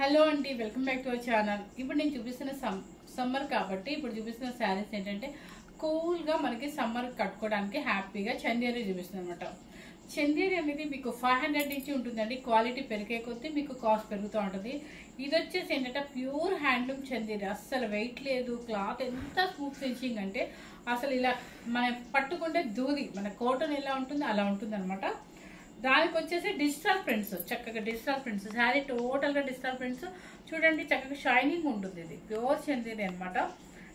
Hello అండి, welcome back to our channel. ఇప్పుడు నేను చూపిస్తున్న సమ్మర్ కాబట్టి ఇప్పుడు చూపిస్తున్న శారీస్ ఏంటంటే కూల్గా మనకి సమ్మర్ కట్టుకోవడానికి హ్యాపీగా చందేరి చూపిస్తుంది అనమాట. చందేరి అనేది మీకు 500 నుంచి ఉంటుందండి. క్వాలిటీ పెరిగే కొద్దీ మీకు కాస్ట్ పెరుగుతూ ఉంటుంది. ఇది వచ్చేసి ఏంటంటే ప్యూర్ హ్యాండ్లూమ్ చందేరి, అస్సలు వెయిట్ లేదు. క్లాత్ ఎంత స్మూత్ ఫినిషింగ్ అంటే అసలు ఇలా మనం పట్టుకుంటే దూది మన కాటన్ ఎలా ఉంటుందో అలా ఉంటుంది అనమాట. దానికి వచ్చేసి డిజిటల్ ప్రింట్స్, చక్కగా డిజిటల్ ప్రింట్స్, శారీ టోటల్గా డిజిటల్ ప్రింట్స్ చూడండి. చక్కగా షైనింగ్ ఉంటుంది. ఇది ప్యూర్ చందేరి అనమాట.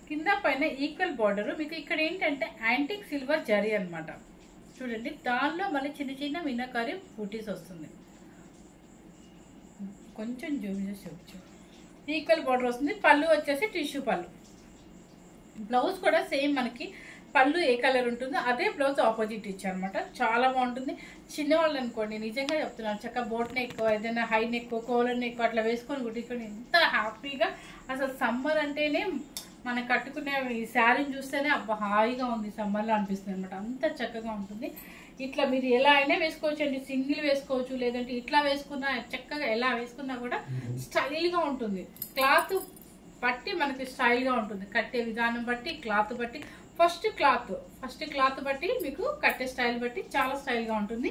కింద పైన ఈక్వల్ బార్డర్. మీకు ఇక్కడ ఏంటంటే యాంటిక్ సిల్వర్ జరీ అనమాట. చూడండి, దానిలో మళ్ళీ చిన్న చిన్న మీనాకారి బూటీస్ వస్తుంది. కొంచెం జూమ్ చేసి చూపించు. ఈక్వల్ బార్డర్ వస్తుంది. పళ్ళు వచ్చేసి టిష్యూ పళ్ళు. బ్లౌజ్ కూడా సేమ్ మనకి పళ్ళు ఏ కలర్ ఉంటుందో అదే బ్లౌజ్ ఆపోజిట్ ఇచ్చారనమాట. చాలా బాగుంటుంది. చిన్నవాళ్ళు అనుకోండి, నిజంగా చెప్తున్నాను, చక్కగా బోట్ నెక్, ఏదైనా హై నెక్, కోలర్ నెక్ అట్లా వేసుకొని కుట్టించుకొని ఎంత హ్యాపీగా. అసలు సమ్మర్ అంటేనే మనం కట్టుకునే ఈ శారీని చూస్తేనే అబ్బా హాయిగా ఉంది సమ్మర్లో అనిపిస్తుంది అనమాట. అంత చక్కగా ఉంటుంది. ఇట్లా మీరు ఎలా అయినా వేసుకోవచ్చు అండి. సింగిల్ వేసుకోవచ్చు, లేదంటే ఇట్లా వేసుకున్నా చక్కగా ఎలా వేసుకున్నా కూడా స్టైల్గా ఉంటుంది. క్లాత్ బట్టి మనకి స్టైల్గా ఉంటుంది. కట్టే విధానం బట్టి, క్లాత్ బట్టి, ఫస్ట్ క్లాత్ బట్టి మీకు కట్టే స్టైల్ బట్టి చాలా స్టైల్గా ఉంటుంది.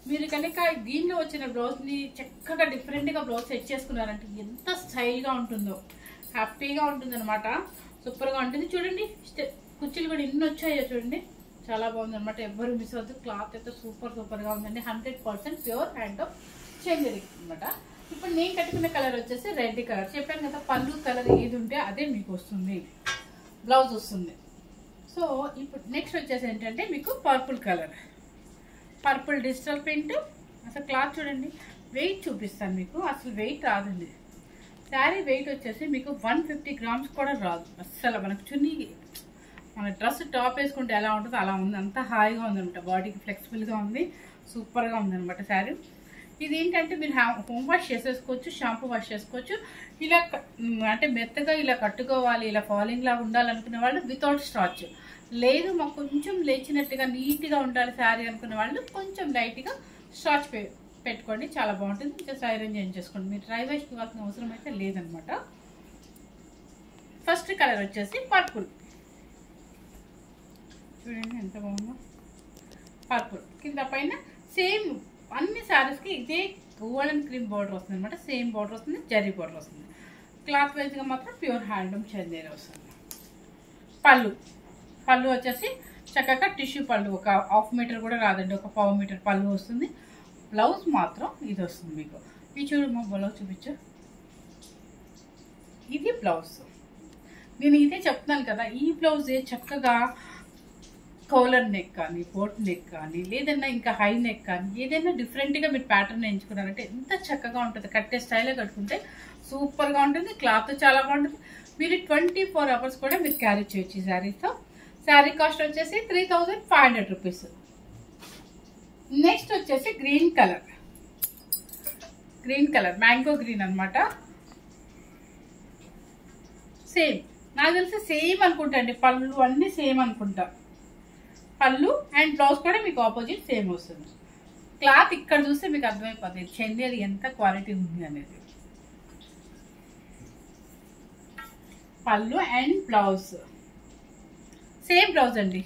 మీరు కనుక దీనిలో వచ్చిన బ్లౌజ్ని చక్కగా డిఫరెంట్గా బ్లౌజ్ సెట్ చేసుకున్నారంటే ఎంత స్టైల్గా ఉంటుందో, హ్యాపీగా ఉంటుంది అనమాట. సూపర్గా ఉంటుంది. చూడండి, కుర్చీలు కూడా ఎన్ని వచ్చాయో చూడండి. చాలా బాగుంది అనమాట. ఎవ్వరు మిస్ అవ్వద్దు. క్లాత్ అయితే సూపర్గా ఉందండి. 100% ప్యూర్ హ్యాండ్ ఆఫ్ చందేరి అనమాట. ఇప్పుడు నేను కట్టుకున్న కలర్ వచ్చేసి రెడ్ కలర్. చెప్పాను కదా, పళ్ళు కలర్ ఏది ఉంటే అదే మీకు వస్తుంది, బ్లౌజ్ వస్తుంది. సో ఇప్పుడు నెక్స్ట్ వచ్చేసి ఏంటంటే మీకు purple colour, purple digital print. అసలు క్లాత్ చూడండి, వెయిట్ చూపిస్తాను మీకు. అసలు వెయిట్ రాదండి. శారీ వెయిట్ వచ్చేసి మీకు 150 గ్రామ్స్ కూడా రాదు అస్సలు. మనకు చున్నీ మన డ్రెస్ టాప్ వేసుకుంటే ఎలా ఉంటుందో అలా ఉంది. అంత హాయిగా ఉందనమాట. బాడీకి ఫ్లెక్సిబుల్గా ఉంది. సూపర్గా ఉందనమాట శారీ. ఇది ఏంటంటే మీరు హోమ్ వాష్ చేసేసుకోవచ్చు, షాంపూ వాష్ చేసుకోవచ్చు. ఇలా అంటే మెత్తగా ఇలా కట్టుకోవాలి, ఇలా ఫాలింగ్ లాగా ఉండాలనుకునే వాళ్ళు వితౌట్ స్టార్చ్, లేదు మాకు కొంచెం లేచినట్టుగా నీట్గా ఉండాలి శారీ అనుకునే వాళ్ళు కొంచెం లైట్గా స్టార్చ్ పెట్టుకోండి. చాలా బాగుంటుంది. జస్ట్ ఐరన్ చేయించేసుకోండి. మీరు డ్రై వాష్ ఇవ్వాల్సిన అవసరం అయితే లేదనమాట. ఫస్ట్ కలర్ వచ్చేసి పర్పుల్. చూడండి ఎంత బాగుందో. పర్పుల్ కింద పైన సేమ్ అన్ని శారీస్కి ఇదే గోల్డెన్ క్రీమ్ బార్డర్ వస్తుంది అనమాట. సేమ్ బార్డర్ వస్తుంది, జరీ బార్డర్ వస్తుంది. క్లాత్ వైజ్గా మాత్రం ప్యూర్ హ్యాండ్లూమ్ చందేరి వస్తుంది. పళ్ళు వచ్చేసి చక్కగా టిష్యూ పళ్ళు. ఒక 1/2 మీటర్ కూడా రాదండి, ఒక 1/4 మీటర్ పళ్ళు వస్తుంది. బ్లౌజ్ మాత్రం ఇది వస్తుంది మీకు. ఇది చూడు, మా బ్లౌజ్ చూపించు. ఇది బ్లౌజ్. నేను ఇదే చెప్తున్నాను కదా, ఈ బ్లౌజ్ చక్కగా కాలర్ నెక్ కానీ, బోట్ నెక్ కానీ, లేదన్నా ఇంకా హై నెక్ కానీ, ఏదైనా డిఫరెంట్గా మీరు ప్యాటర్న్ ఎంచుకున్నారంటే ఎంత చక్కగా ఉంటుంది. కట్టే స్టైల్లో కట్టుకుంటే సూపర్గా ఉంటుంది. క్లాత్ చాలా బాగుంటుంది. మీరు 24 అవర్స్ కూడా మీరు క్యారీ చేయొచ్చు ఈ శారీతో. శారీ కాస్ట్ వచ్చేసి 3500 రూపీస్. నెక్స్ట్ వచ్చేసి గ్రీన్ కలర్, మ్యాంగో గ్రీన్ అనమాట. సేమ్ నాకు తెలిసి సేమ్ అనుకుంటా అండి. పళ్ళు అన్నీ సేమ్ అనుకుంటా. పళ్ళు అండ్ బ్లౌజ్ కూడా మీకు ఆపోజిట్ సేమ్ వస్తుంది. క్లాత్ ఇక్కడ చూస్తే మీకు అర్థమైపోతుంది చందేరి ఎంత క్వాలిటీ ఉంది అనేది. పళ్ళు అండ్ బ్లౌజ్ సేమ్ బ్లౌజ్ అండి.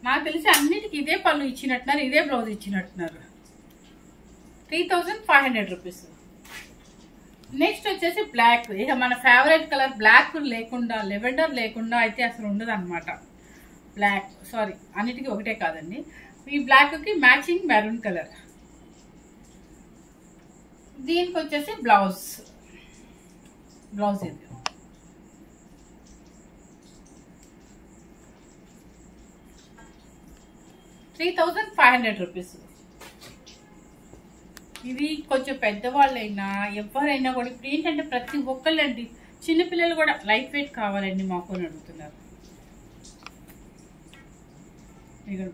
నాకు తెలిసి అన్నిటికీ ఇదే పళ్ళు ఇచ్చినట్టున్నారు, ఇదే బ్లౌజ్ ఇచ్చినట్టున్నారు. 3500 రూపీస్. నెక్స్ట్ వచ్చేసి బ్లాక్. ఇక మన ఫేవరెట్ కలర్ బ్లాక్ లేకుండా, లెవెండర్ లేకుండా అయితే అసలు ఉండదు అనమాట. బ్లాక్, సారీ, అన్నిటికీ ఒకటే కాదండి. ఈ బ్లాక్కి మ్యాచింగ్ మెరూన్ కలర్. దీనికి వచ్చేసి బ్లౌజ్ ఇది. ₹3500. ఇది కొంచెం పెద్దవాళ్ళైనా ఎవరైనా కూడా ఇప్పుడు ఏంటంటే ప్రతి ఒక్కళ్ళండి, చిన్నపిల్లలు కూడా లైట్ వెయిట్ కావాలండి మాకు అని అడుగుతున్నారు.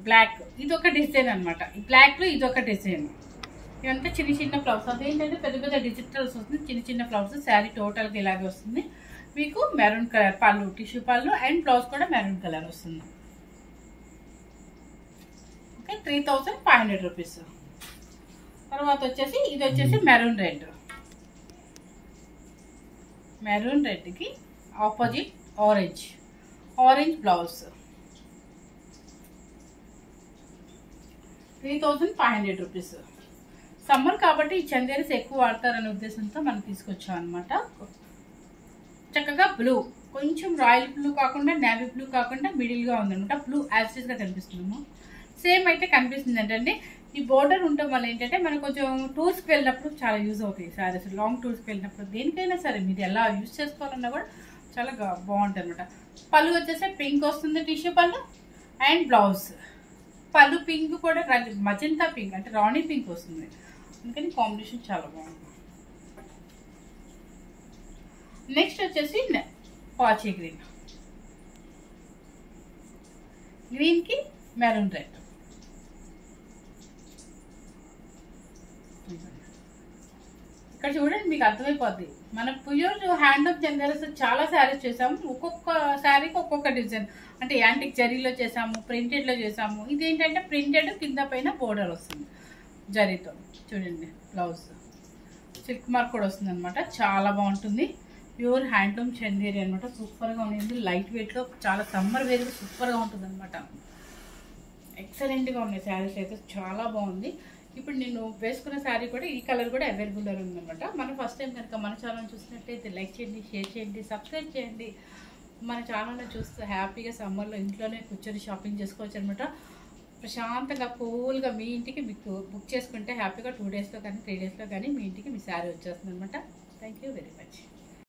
బ్లాక్ ఇది ఒక డిజైన్ అనమాట. ఈ బ్లాక్లో ఇది ఒక డిజైన్. ఇదంతా చిన్న చిన్న ఫ్లవర్స్. అదేంటంటే పెద్ద పెద్ద డిజిటల్స్ వస్తుంది, చిన్న చిన్న ఫ్లవర్స్. శారీ టోటల్గా ఇలాగే వస్తుంది. మీకు మెరూన్ కలర్ పళ్ళు, టిష్యూ పళ్ళు అండ్ బ్లౌజ్ కూడా మెరూన్ కలర్ వస్తుంది. Okay, 3500 rupees. తర్వాత వచ్చేసి ఇది వచ్చేసి మెరూన్ రెడ్. మెరూన్ రెడ్కి opposite orange blouse 3500 rupees. Summer కాబట్టి ఈ చందేరీస్ ఎక్కువ వాడతారనే ఉద్దేశంతో మనం తీసుకొచ్చాం అనమాట. చక్కగా బ్లూ, కొంచెం రాయల్ బ్లూ కాకుండా నేవీ బ్లూ కాకుండా మిడిల్గా ఉందనమాట. బ్లూ యాస్టిస్గా కనిపిస్తుందేమో, సేమ్ అయితే కనిపిస్తుంది ఏంటంటే ఈ బోర్డర్ ఉండటం వల్ల ఏంటంటే మనకు కొంచెం టూర్స్కి వెళ్ళినప్పుడు చాలా యూజ్ అవుతాయి సారీస్. లాంగ్ టూర్స్కి వెళ్ళినప్పుడు దేనికైనా సరే మీరు ఎలా యూజ్ చేసుకోవాలన్నా కూడా చాలా బాగుంటుంది అనమాట. పళ్ళు వచ్చేసి పింక్ వస్తుంది టిష్యూ పళ్ళు, అండ్ బ్లౌజ్ పళ్ళు పింక్ కూడా మజంతా పింక్ అంటే రాణి పింక్ వస్తుంది, అందుకని కాంబినేషన్ చాలా బాగుంది. నెక్స్ట్ వచ్చేసి పాచీ గ్రీన్కి మెరూన్ రెడ్. ఇక్కడ చూడండి మీకు అర్థమైపోద్ది. మన ప్యూర్ హ్యాండ్లూమ్ చందేరీస్ చాలా శారీస్ చేసాము. ఒక్కొక్క శారీకి ఒక్కొక్క డిజైన్, అంటే యాంటిక్ జరీలో చేసాము, ప్రింటెడ్లో చేసాము. ఇది ఏంటంటే ప్రింటెడ్ కింద పైన బోర్డర్ వస్తుంది జరీతో. చూడండి బ్లౌజ్ సిల్క్ మార్క్ కూడా వస్తుంది అనమాట. చాలా బాగుంటుంది. ప్యూర్ హ్యాండ్లూమ్ చందేరి అనమాట. సూపర్గా ఉంది. లైట్ వెయిట్లో చాలా సమ్మర్ వేర్గా సూపర్గా ఉంటుంది అనమాట. ఎక్సలెంట్గా ఉన్నాయి శారీస్ అయితే, చాలా బాగుంది. ఇప్పుడు నేను వేసుకున్న శారీ కూడా ఈ కలర్ కూడా అవైలబుల్లో ఉందన్నమాట. మనం ఫస్ట్ టైం కనుక మన ఛానల్ చూసినట్లయితే లైక్ చేయండి, షేర్ చేయండి, సబ్స్క్రైబ్ చేయండి. మన ఛానల్ని చూస్తే హ్యాపీగా సమ్మర్లో ఇంట్లోనే కూర్చొని షాపింగ్ చేసుకోవచ్చు అనమాట. ప్రశాంతంగా కూల్గా మీ ఇంటికి మీకు బుక్ చేసుకుంటే హ్యాపీగా 2 డేస్లో కానీ 3 డేస్లో కానీ మీ ఇంటికి మీ శారీ వచ్చేస్తుంది అనమాట. Thank you very much.